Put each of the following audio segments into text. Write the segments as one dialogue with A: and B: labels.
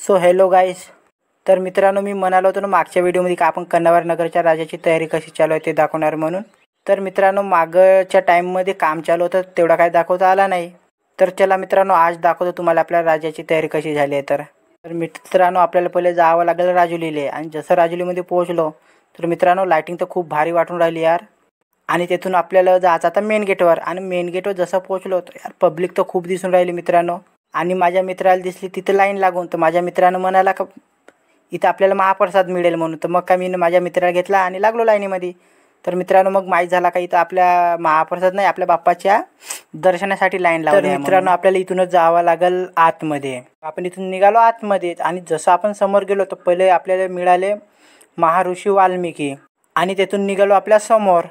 A: So hello गाईस. तर मित्रांनो, मी म्हणालो होतो ना मागच्या व्हिडिओमध्ये का आपण कन्नवर नगरच्या राजाची तयारी कशी चालू आहे ते दाखवणार म्हणून. तर मित्रांनो, मागच्या टाईममध्ये काम चालू होतं, तेवढा काय दाखवता आला नाही. तर चला मित्रांनो, आज दाखवतो तुम्हाला आपल्या राजाची तयारी कशी झाली आहे. तर मित्रांनो, आपल्याला पहिले जावं लागेल राजुलीले. आणि जसं राजुलीमध्ये पोहोचलो तर मित्रांनो, लाईटिंग तर खूप भारी वाटून राहिली यार. आणि तेथून आपल्याला जायचं आता मेन गेटवर. आणि मेन गेटवर जसं पोहोचलो तर यार पब्लिक तर खूप दिसून राहिली मित्रांनो. आणि माझ्या मित्राला दिसली तिथं लाईन लागून. तर माझ्या मित्रानं म्हणाला का इथं आपल्याला महाप्रसाद मिळेल म्हणून. तर मग का मी माझ्या मित्राला घेतला आणि लागलो लाईनीमध्ये. तर मित्रांनो, मग माहीत झाला का इथं आपल्या महाप्रसाद नाही, आपल्या बाप्पाच्या दर्शनासाठी लाईन लावली. तर मित्रांनो, आपल्याला इथूनच जावं लागेल आतमध्ये. आपण इथून निघालो आतमध्ये. आणि जसं आपण समोर गेलो तर पहिले आपल्याला मिळाले महर्षी वाल्मिकी. आणि तेथून निघालो आपल्या समोर.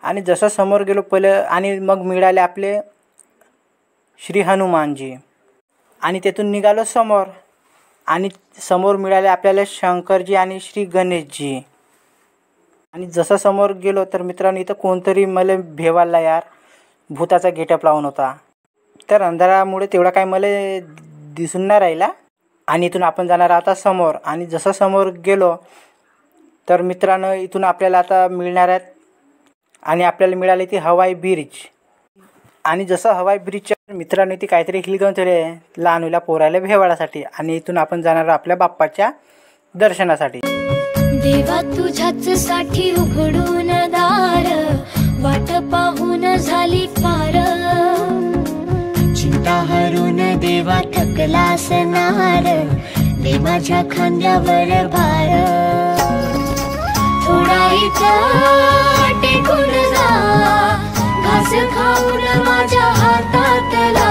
A: आणि जसं समोर गेलो पहिले आणि मग मिळाले आपले श्री हनुमानजी. आणि तेथून निघालो समोर. आणि समोर मिळाले आपल्याला शंकरजी आणि श्री गणेशजी. आणि जसं समोर गेलो तर मित्रांनो, इथं कोणतरी मला भेवायला यार भूताचा गेटअप लावून होता. तर अंधारामुळे तेवढा काय मला दिसून नाही राहिला. आणि इथून आपण जाणार आता समोर. आणि जसं समोर गेलो तर मित्रांनो, इथून आपल्याला आता मिळणार आहेत. आणि आपल्याला मिळाली ती हवाई ब्रिज. आणि जसं हवाई ब्रिजच्या मित्रांनो ती काहीतरी हिलगन ठेवले लहान मुला पोरायला भेवाळासाठी. आणि इथून आपण जाणार आपल्या बाप्पाच्या दर्शनासाठी.
B: देवा तुझ्याच साठी उघडून दार, वाट पाहून झाली पार. चिंता हरून देवा थकला असणार, दे माझ्या खांद्यावर भार. थोडा इथं टेकून जा, घास खाऊन माझ्या हातातला.